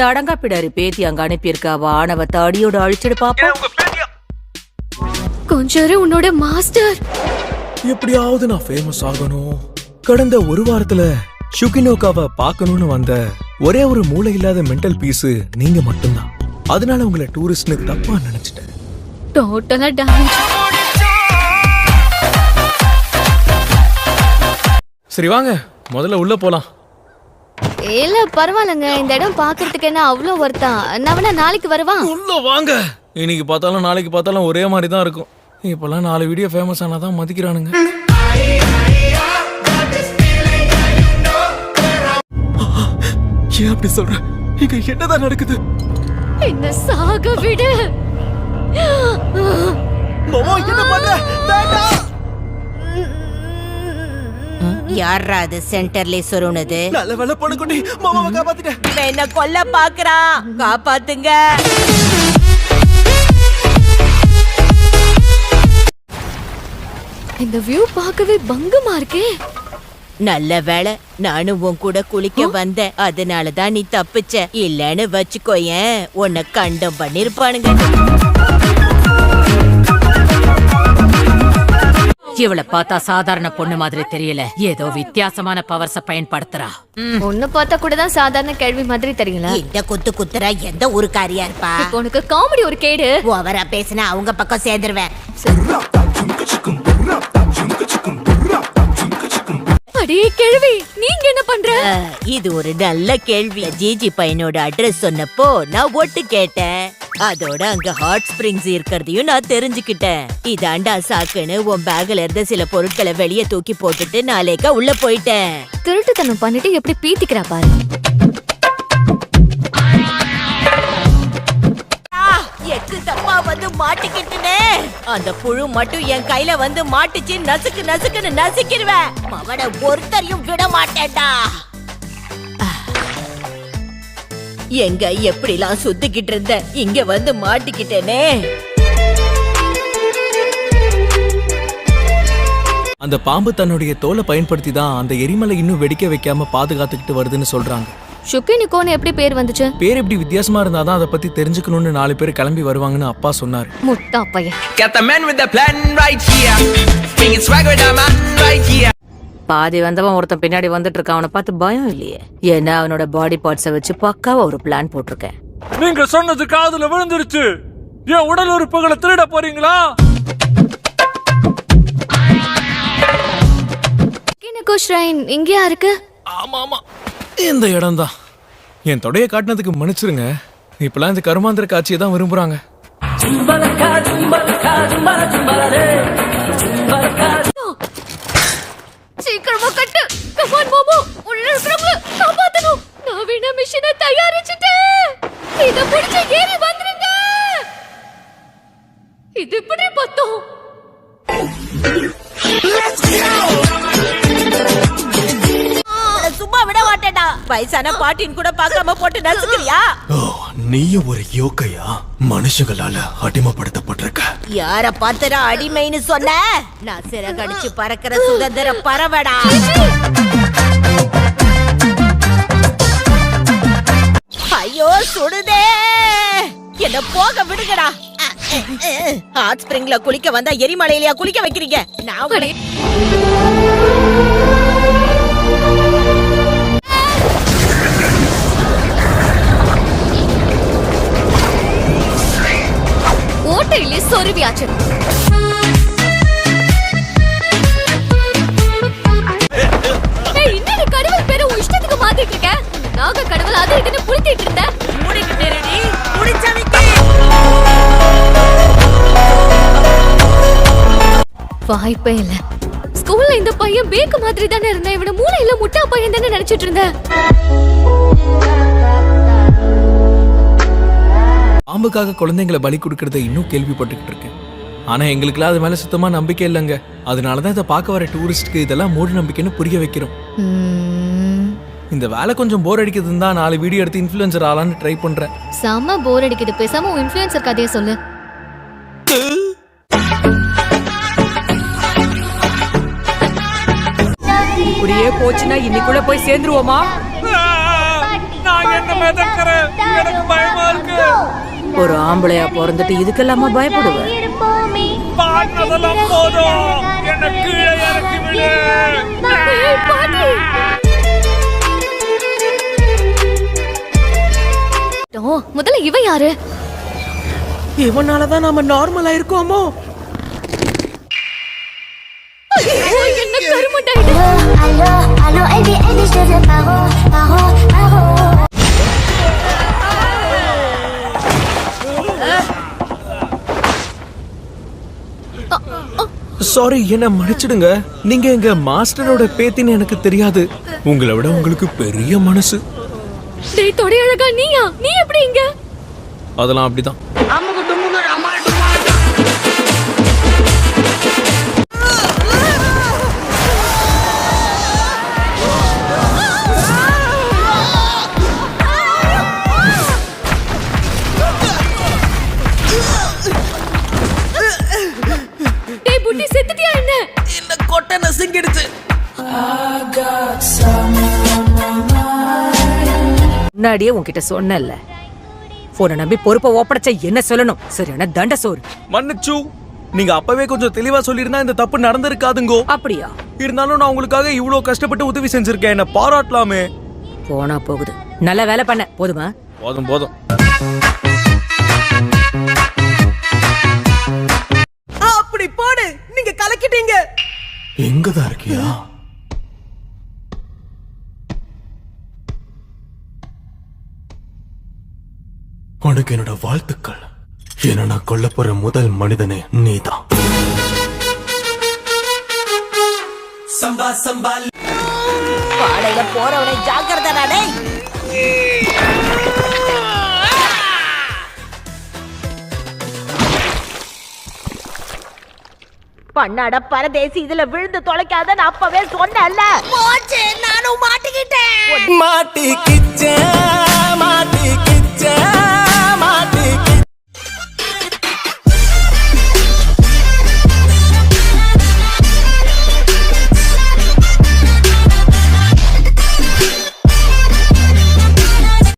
அடங்கா பிடாரி பேத்தி அங்க அனுப்பியிருக்கா. வானவத்தை அடியோட அழிச்சிடு பாப்போம். கொஞ்சம் உன்னோட மாஸ்டர். எப்படியாவது நான் ஃபேமஸ் ஆகணும். கடந்த ஒரு வாரத்துல ஷுகினோகாவை பார்க்கணும்னு வந்த ஒரே ஒரு மூளை இல்லாத மென்டல் பீஸ் நீங்க மட்டும்தான். அதனால உங்களை டூரிஸ்ட்னு தப்பா நினைச்சிட்டேன். டோட்டலா டேமேஜ். சரி வாங்க முதல்ல உள்ள போலாம். இல்ல பரவாயில்லங்க, இந்த இடம் பாக்குறதுக்கு என்ன அவ்வளோ வருத்தா? நான் வேணா நாளைக்கு வருவா. உள்ள வாங்க. இன்னைக்கு பார்த்தாலும் நாளைக்கு பார்த்தாலும் ஒரே மாதிரி தான் இருக்கும். இப்பெல்லாம் 4 வீடியோ ஃபேமஸ் ஆனாதான் மதிக்கிறானுங்க. ஏன் அப்படி சொல்ற? இங்க என்னதான் நடக்குது? என்ன சாக விடு. மாமா என்ன பண்ற? வேண்டாம். யாரா அது சென்டர்ல சொருனது? நல்ல வேலை பொண்ணுக்குட்டி, மாமாவை காப்பாத்திட்டேன். என்ன கொல்ல பாக்குறான், காப்பாத்துங்க. இந்த வியூ பார்க்கவே பங்கமா இருக்கே. நல்ல வேளை நானும் உன் கூட குளிக்க வந்தேன். அதனாலதான் நீ தப்பிச்ச. இல்லன்னு வச்சுக்கோயேன், உன்னை கண்டம் பண்ணிருப்பானுங்க. இவளை பார்த்தா சாதாரண பொண்ணு மாதிரி தெரியல. ஏதோ வித்தியாசமான பவர்ஸ பயன்படுத்துறா. ஒண்ணு பார்த்தா கூட தான் சாதாரண கேள்வி மாதிரி தெரியல. இந்த குத்துறா எந்த ஊருக்காரியா இருப்பா? இப்போ உனக்கு காமெடி ஒரு கேடு. ஓவரா பேசினா அவங்க பக்கம் சேர்ந்துருவேன். அடே கேள்வி, நீங்க என்ன பண்ற? இது ஒரு நல்ல கேள்வி. ஜிஜி பையனோட அட்ரஸ் சொன்னப்போ நான் ஒட்டு கேட்டேன். அதோட அங்க ஹாட் ஸ்பிரிங்ஸ் இருக்கிறதையும் நான் தெரிஞ்சுக்கிட்டேன். இதாண்டா சாக்குன்னு உன் பேக்ல இருந்த சில பொருட்களை வெளியே தூக்கி போட்டுட்டு நாளைக்கா உள்ள போயிட்டேன். திருட்டுத்தனம் பண்ணிட்டு எப்படி பீத்திக்கிறா பாரு. எக்கு தப்பா வந்து மாட்டிக்கிட்டுனே. அந்த புழு மட்டும் என் கையில வந்து மாட்டுச்சு. நசுக்கு நசுக்குன்னு நசுக்கிடுவேன். அவனை ஒருத்தரையும் விட மாட்டேன்டா. எங்க எப்படிலாம் சுத்திக்கிட்டு இருந்த, இங்க வந்து மாட்டிக்கிட்டேனே. அந்த பாம்பு தன்னுடைய தோலை பயன்படுத்தி தான் அந்த எரிமலை இன்னும் வெடிக்க வைக்காம பாதுகாத்துக்கிட்டு வருதுன்னு சொல்றாங்க. ஷுகினிகோன்னு எப்படி பேர் வந்துச்சு? பேர் எப்படி வித்தியாசமா இருந்தாதான் அதை பத்தி தெரிஞ்சுக்கணும்னு 4 பேர் கிளம்பி வருவாங்கன்னு அப்பா சொன்னாரு. முட்டா பையன். Got the man with the plan right here. Bringing swag with the man right here. பாதி வந்தவன் ஒருத்தன் பின்னாடி வந்துட்டு இருக்கான். அவனை பார்த்து பயம் இல்லையே. ஏன்னா அவனோட பாடி பார்ட்ஸை வச்சு பக்காவா ஒரு பிளான் போட்டிருக்கேன். நீங்க சொன்னது காதுல விழுந்துருச்சு. என் உடல் உறுப்புகளை திருட போறீங்களா? ஷுகினிகோ ஷ்ரைன் இங்கயா இருக்கு? ஆமா ஆமா, இந்த இடம் தான். என் தொடைய காட்டினதுக்கு மன்னிச்சிருங்க. இப்பெல்லாம் இந்த கருமாந்திர காட்சியை தான் விரும்புறாங்க. சீக்கிரமா கட்டு. கம் ஆன் மோமோ, உள்ள இருக்கறவங்க காப்பாத்தணும். நான் வேணா மிஷினை தயாரிச்சிட்டேன். இத பிடிச்சு ஏறி வந்துருங்க. இது இப்படி பத்தோம். சும்மா விட மாட்டேடா. வயசான பாட்டின் கூட பார்க்காம போட்டு நசுக்கிறியா? நீயும் ஒரு யோக்கையா? மனுஷங்களால அடிமைப்படுத்தப்பட்டிருக்க. யார பார்த்தா அடிமைன்னு சொன்ன? நான் சிறகடிச்சு பறக்கிற சுதந்திர பறவடா. ஐயோ சுடுதே, என்ன போக விடுங்கடா. ஹாட் ஸ்பிரிங்ல குளிக்க வந்தா எரிமலையிலயா குளிக்க வைக்கிறீங்க? நான் ஓட்டையிலே சொருவியாச்சு. இன்னொரு கடவுள் பேரு உன் இஷ்டத்துக்கு மாத்திட்டு இருக்க. நாக கடவுள் அது இதுன்னு புளித்திட்டு இருந்த. மூடிக்கிட்டேனடி, முடிச்சவிக்கி. வாய்ப்பே இல்ல. ஸ்கூல்ல இந்த பையன் பேக்கு மாதிரி தானே இருந்தா. இவன மூளையில முட்டா பையன் தானே நினைச்சிட்டு இருந்த. பாம்புக்காக குழந்தைங்களை பலி கொடுக்கறத இன்னும் கேள்விப்பட்டுக்கிட்டு இருக்கேன். ஆனா எங்களுக்குலாம் அது மேல சுத்தமா நம்பிக்கை இல்லைங்க. அதனாலதான் இதை பார்க்க வர டூரிஸ்ட்க்கு இதெல்லாம் மூட நம்பிக்கைன்னு புரிய வைக்கிறோம். இந்த வேலை கொஞ்சம் போர் அடிக்குதுன்னு தான் 4 வீடியோ எடுத்து இன்ஃப்ளூயன்சர் ஆளான்னு ட்ரை பண்றேன். செம போர் அடிக்குது. பேசாம இன்ஃப்ளூயன்சர் கதையை சொல்லு. இப்படியே போச்சுன்னா இன்னைக்குள்ள போய் சேர்ந்துருவோமா? நான் என்ன என்ன மிதக்கிற எனக்கு பயமா இருக்கு ஒரு ஆம்பளையா பிறந்துட்டு இதுக்கெல்லாமா பயப்படுவேன்? பாடினதெல்லாம் போதும் என்ன கீழே இறக்கி விடு ஏய், பாட்டி. ஓ, முதல்ல இவன் யாரு? இவனாலதான் நாம நார்மலா இருக்கோமோ? என்ன கருமண்டாயிடு. Allô, Eddie, Eddie, je te fais paro, paro, paro. Sorry, என்ன மன்னிச்சிடுங்க. நீங்க எங்க மாஸ்டரோட பேத்தின்னு எனக்கு தெரியாது. உங்களை விட உங்களுக்கு பெரிய மனசு. டேய் தொடி அழகா, நீயா? நீ எப்படி இங்க? அதெல்லாம் அப்படிதான். டேய் புட்டி, செத்துட்டியா என்ன? இந்த கொட்டை நசுங்கிடுச்சு. முன்னாடியே உன்கிட்ட சொன்னேன்ல, போன நம்பி பொறுப்பை ஒப்படைச்ச என்ன சொல்லணும்? சரியான தண்ட சோறு. மன்னிச்சு, நீங்க அப்பவே கொஞ்சம் தெளிவா சொல்லியிருந்தா இந்த தப்பு நடந்திருக்காதுங்கோ. அப்படியா? இருந்தாலும் நான் உங்களுக்காக இவ்வளவு கஷ்டப்பட்டு உதவி செஞ்சிருக்கேன். என்ன பாராட்டலாமே. போனா போகுது. நல்ல வேலை பண்ண. போதுமா? போதும் போதும். அப்படி போடு, நீங்க கலக்கிட்டீங்க. எங்கதான் இருக்கியா? உனக்கு என்னோட வாழ்த்துக்கள். என்ன நான் கொல்ல போற முதல் மனிதனே நீதான். பாடையில போறவனை ஜாக்கிரதா டேய். பண்ணாட பரதேசி, இதுல விழுந்து தொலைக்காத நான் அப்பவே சொன்னேன்ல. நானும் மாட்டிக்கிட்டேன்.